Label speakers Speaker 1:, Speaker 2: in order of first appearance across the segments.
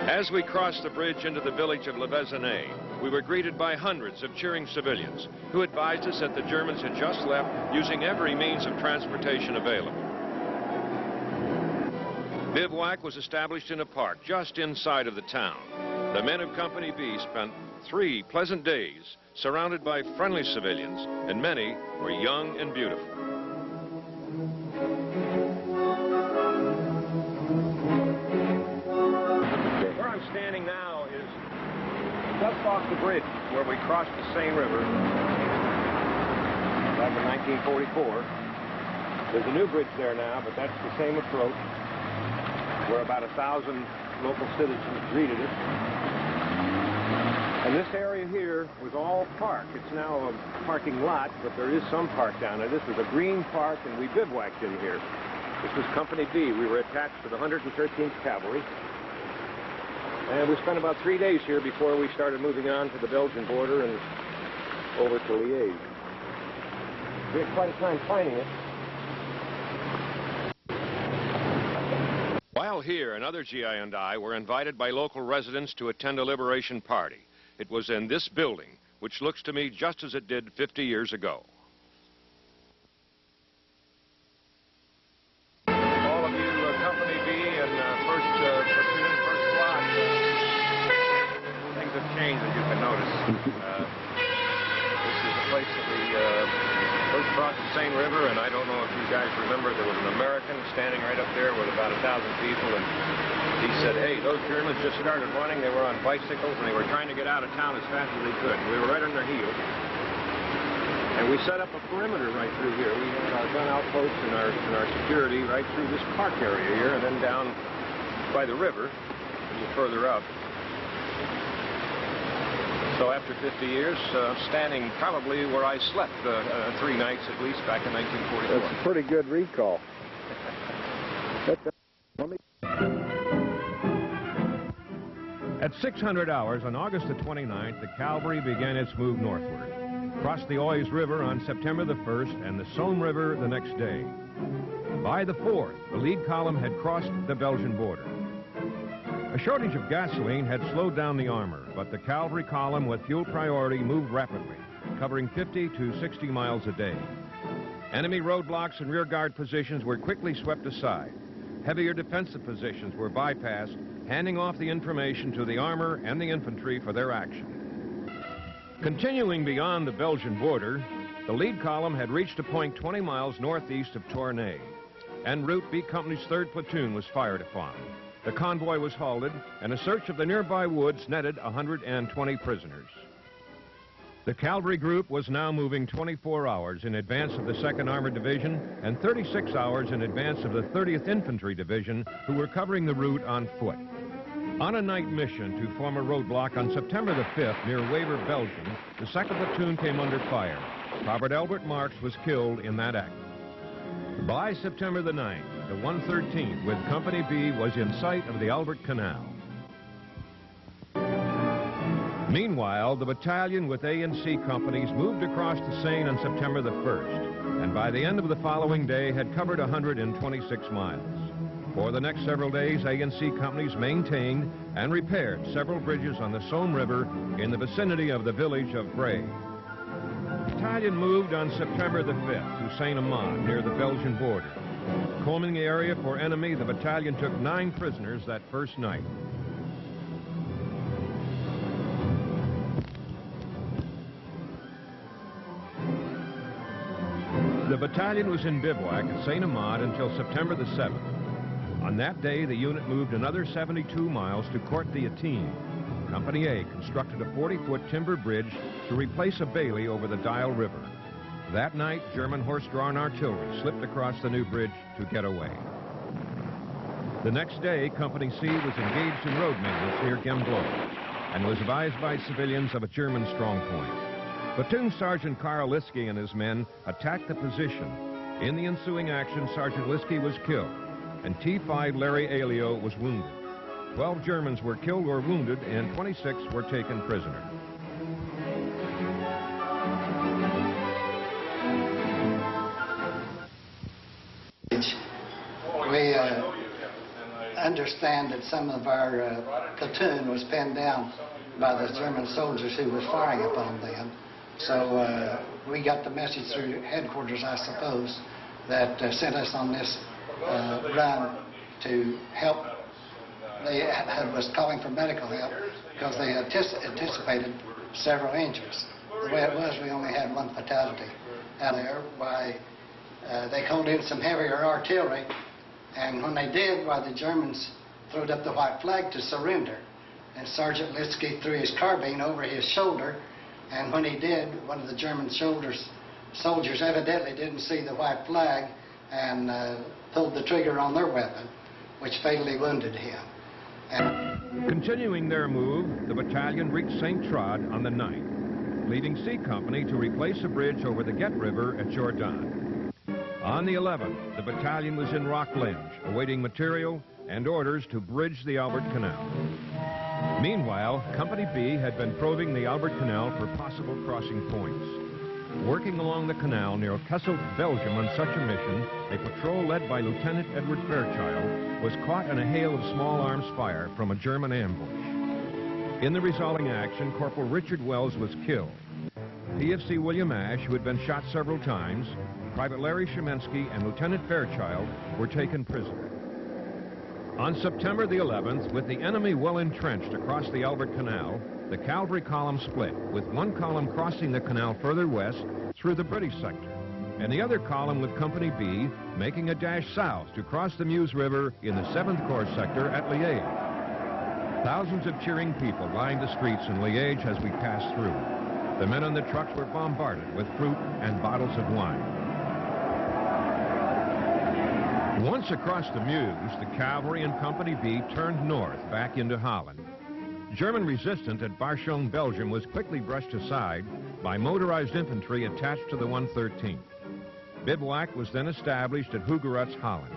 Speaker 1: As we crossed the bridge into the village of Le Besonnet, we were greeted by hundreds of cheering civilians who advised us that the Germans had just left using every means of transportation available. Bivouac was established in a park just inside of the town. The men of Company B spent 3 pleasant days surrounded by friendly civilians, and many were young and beautiful. Where I'm standing now is just off the bridge where we crossed the Seine River back in 1944. There's a new bridge there now, but that's the same approach, where about 1,000 local citizens greeted us. And this area here was all park. It's now a parking lot, but there is some park down there. This was a green park, and we bivouacked in here. This was Company B. We were attached to the 113th Cavalry. And we spent about 3 days here before we started moving on to the Belgian border and over to Liège. We had quite a time finding it. While here, another GI and I were invited by local residents to attend a liberation party. It was in this building, which looks to me just as it did 50 years ago. All of you, Company B and first platoon, first squad, things have changed, as you can notice. This is the place that we first crossed the Seine River, and I don't know if you guys remember, there was an American standing right up there with about 1,000 people, and he said, hey, those Germans just started running. They were on bicycles, and they were trying to get out of town as fast as they could. We were right on their heels. And we set up a perimeter right through here. We had our gun outposts and our security right through this park area here, and then down by the river, a little further up. So after 50 years, standing probably where I slept 3 nights at least back in 1944.
Speaker 2: That's a pretty good recall.
Speaker 1: At 600 hours on August the 29th, the cavalry began its move northward. Crossed the Oise River on September the 1st and the Saône River the next day. By the 4th, the lead column had crossed the Belgian border. A shortage of gasoline had slowed down the armor, but the cavalry column with fuel priority moved rapidly, covering 50 to 60 miles a day. Enemy roadblocks and rearguard positions were quickly swept aside. Heavier defensive positions were bypassed, handing off the information to the armor and the infantry for their action. Continuing beyond the Belgian border, the lead column had reached a point 20 miles northeast of Tournai. En route, B Company's 3rd platoon was fired upon. The convoy was halted, and a search of the nearby woods netted 120 prisoners. The cavalry group was now moving 24 hours in advance of the 2nd Armored Division and 36 hours in advance of the 30th Infantry Division, who were covering the route on foot. On a night mission to form a roadblock on September the 5th near Wever, Belgium, the 2nd Platoon came under fire. Robert Albert Marks was killed in that act. By September the 9th, the 113th with Company B was in sight of the Albert Canal. Meanwhile, the battalion with A and C companies moved across the Seine on September the 1st, and by the end of the following day had covered 126 miles. For the next several days, A and C companies maintained and repaired several bridges on the Saône River in the vicinity of the village of Bray. The battalion moved on September the 5th to Saint-Amand near the Belgian border. Combing the area for enemy, the battalion took 9 prisoners that first night. The battalion was in bivouac at Saint-Amand until September the 7th. On that day, the unit moved another 72 miles to Court d'Yatine. Company A constructed a 40-foot timber bridge to replace a bailey over the Dial River. That night, German horse-drawn artillery slipped across the new bridge to get away. The next day, Company C was engaged in road maintenance near Gembloux and was advised by civilians of a German strong point. Platoon Sergeant Karl Liske and his men attacked the position. In the ensuing action, Sergeant Liske was killed, and T5 Larry Alio was wounded. 12 Germans were killed or wounded, and 26 were taken prisoner.
Speaker 2: understand that some of our platoon was pinned down by the German soldiers who was firing upon them. So we got the message through headquarters, I suppose, that sent us on this run to help. They was calling for medical help because they anticipated several injuries. The way it was, we only had one fatality out there. They called in some heavier artillery, and when they did, the Germans threw up the white flag to surrender. And Sergeant Litsky threw his carbine over his shoulder, and when he did, one of the German soldiers evidently didn't see the white flag and pulled the trigger on their weapon, which fatally wounded him.
Speaker 1: Continuing their move, the battalion reached St. Trod on the 9th, leaving C Company to replace a bridge over the Get River at Jourdan. On the 11th, the battalion was in Rocklinge, awaiting material and orders to bridge the Albert Canal. Meanwhile, Company B had been probing the Albert Canal for possible crossing points. Working along the canal near Kessel, Belgium on such a mission, a patrol led by Lieutenant Edward Fairchild was caught in a hail of small arms fire from a German ambush. In the resulting action, Corporal Richard Wells was killed. PFC William Ash, who had been shot several times, Private Larry Shemensky, and Lieutenant Fairchild were taken prisoner. On September the 11th, with the enemy well entrenched across the Albert Canal, the cavalry column split, with one column crossing the canal further west through the British sector, and the other column with Company B making a dash south to cross the Meuse River in the 7th Corps sector at Liège. Thousands of cheering people lined the streets in Liège as we passed through. The men on the trucks were bombarded with fruit and bottles of wine. Once across the Meuse, the cavalry and Company B turned north back into Holland. German resistance at Barchon, Belgium was quickly brushed aside by motorized infantry attached to the 113th. Bivouac was then established at Hugeratz, Holland.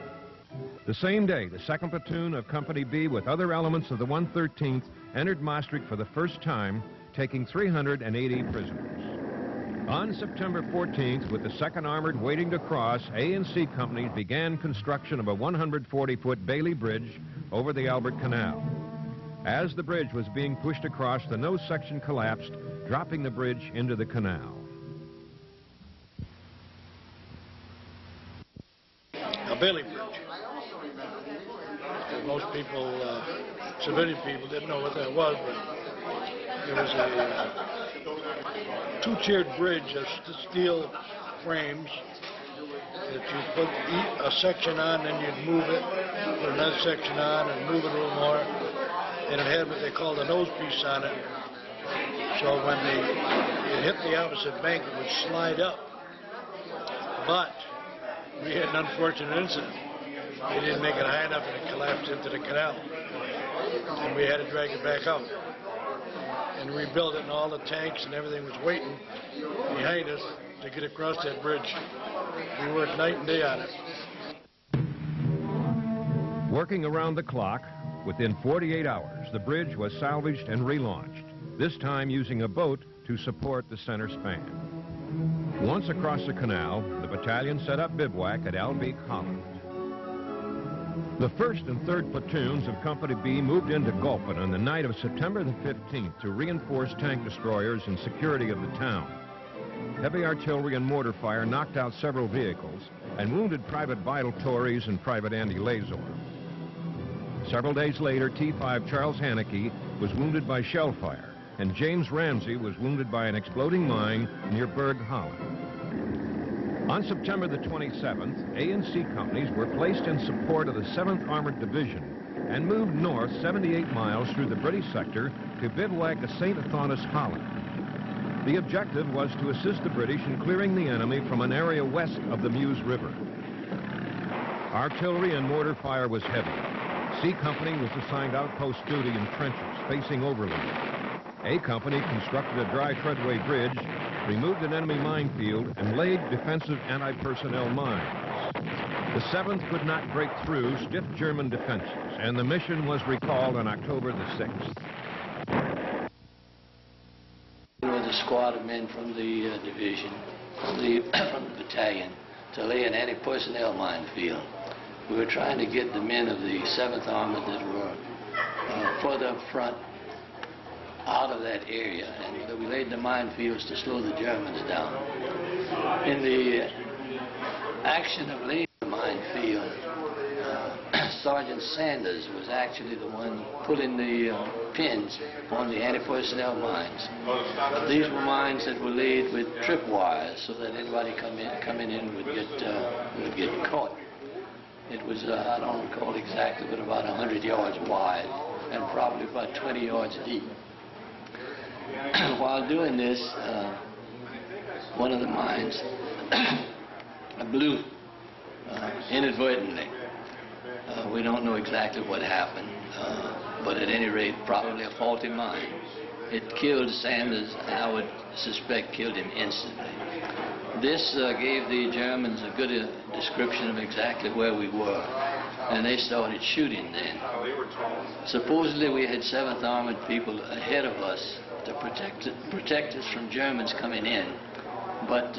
Speaker 1: The same day, the 2nd Platoon of Company B with other elements of the 113th entered Maastricht for the first time, taking 380 prisoners. On September 14th, with the 2nd Armored waiting to cross, A and C companies began construction of a 140-foot Bailey Bridge over the Albert Canal. As the bridge was being pushed across, the nose section collapsed, dropping the bridge into the canal.
Speaker 3: A Bailey Bridge. Most people, civilian people, didn't know what that was, but it was a two-tiered bridge of steel frames that you put a section on, then you'd move it, put another section on, and move it a little more. And it had what they called a nose piece on it. So when it hit the opposite bank, it would slide up. But we had an unfortunate incident. They didn't make it high enough and it collapsed into the canal. And we had to drag it back out and rebuild it, and all the tanks and everything was waiting behind us to get across that bridge. We worked night and day on it.
Speaker 1: Working around the clock, within 48 hours, the bridge was salvaged and relaunched, this time using a boat to support the center span. Once across the canal, the battalion set up bivouac at Albeek, Holland. The 1st and 3rd platoons of Company B moved into Gulpen on the night of September the 15th to reinforce tank destroyers and security of the town. Heavy artillery and mortar fire knocked out several vehicles and wounded Private Vital Torres and Private Andy Lazor. Several days later, T5 Charles Haneke was wounded by shell fire, and James Ramsey was wounded by an exploding mine near Berg, Holland. On September the 27th, A and C companies were placed in support of the 7th Armored Division and moved north 78 miles through the British sector to bivouac at St. Athonus, Holland. The objective was to assist the British in clearing the enemy from an area west of the Meuse River. Artillery and mortar fire was heavy. C Company was assigned outpost duty in trenches facing Overland. A Company constructed a dry treadway bridge, removed an enemy minefield, and laid defensive anti-personnel mines. The 7th could not break through stiff German defenses, and the mission was recalled on October the 6th.
Speaker 4: We were the squad of men from the division, from the battalion, to lay in any personnel minefield. we were trying to get the men of the 7th Armored that were further up front out of that area, and we laid the minefields to slow the Germans down. In the action of laying the minefield, Sergeant Sanders was actually the one pulling the pins on the anti-personnel mines. These were mines that were laid with tripwires so that anybody coming in would get caught. It was, I don't recall exactly, but about 100 yards wide and probably about 20 yards deep. While doing this, one of the mines blew inadvertently. We don't know exactly what happened, but at any rate, probably a faulty mine. It killed Sanders, and I would suspect killed him instantly. This gave the Germans a good description of exactly where we were, and they started shooting then. Supposedly we had 7th Armored people ahead of us to protect us from Germans coming in, but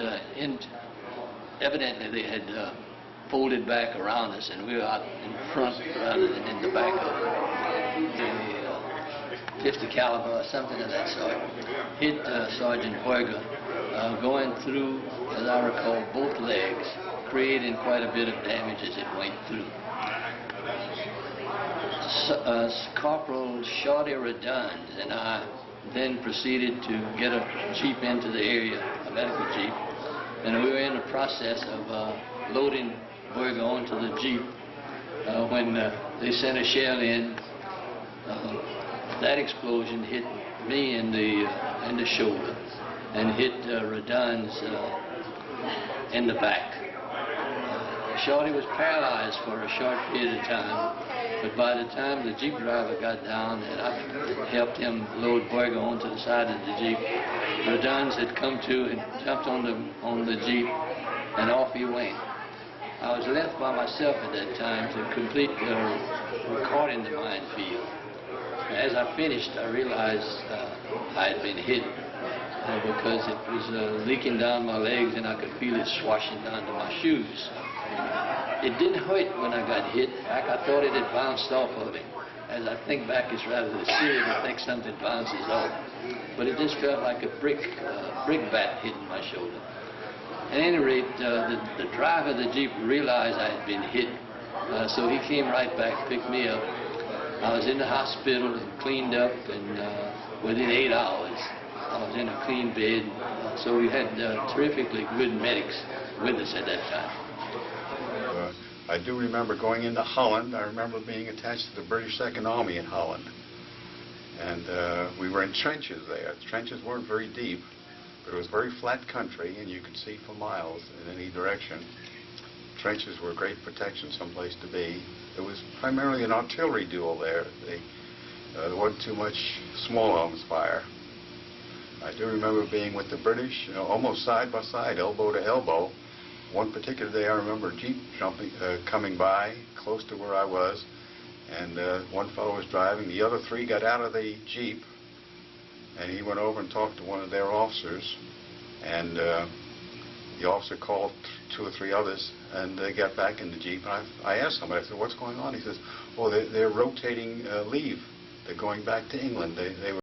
Speaker 4: evidently they had folded back around us, and we were out in front rather than in the back of the 50 caliber or something of that sort. Hit Sergeant Berger going through, as I recall, both legs, creating quite a bit of damage as it went through. Corporal Shorty Redund and I then proceeded to get a jeep into the area, a medical jeep, and we were in the process of loading Berger onto the jeep when they sent a shell in. That explosion hit me in the shoulder and hit Redund's in the back. Shorty was paralyzed for a short period of time, but by the time the jeep driver got down and I helped him load Berger onto the side of the jeep, Redund's had come to and jumped on the jeep, and off he went. I was left by myself at that time to complete recording the minefield. As I finished, I realized I had been hit because it was leaking down my legs and I could feel it swashing down to my shoes. It didn't hurt when I got hit. In fact, I thought it had bounced off of him. As I think back, it's rather silly to think something bounces off. But it just felt like a brick bat hitting my shoulder. At any rate, the driver of the jeep realized I had been hit, so he came right back, picked me up. I was in the hospital and cleaned up, and within 8 hours, I was in a clean bed. So we had terrifically good medics with us at that time.
Speaker 5: I do remember going into Holland. I remember being attached to the British Second Army in Holland. And we were in trenches there. The trenches weren't very deep, but it was very flat country, and you could see for miles in any direction. Trenches were great protection, someplace to be. It was primarily an artillery duel there. There wasn't too much small arms fire. I do remember being with the British, almost side by side, elbow to elbow. One particular day I remember a jeep coming by close to where I was, and one fellow was driving. The other three got out of the jeep, and he went over and talked to one of their officers, and the officer called 2 or 3 others, and they got back in the jeep. And I asked somebody, I said, "What's going on?" He says, "Oh, they're rotating leave. They're going back to England. They were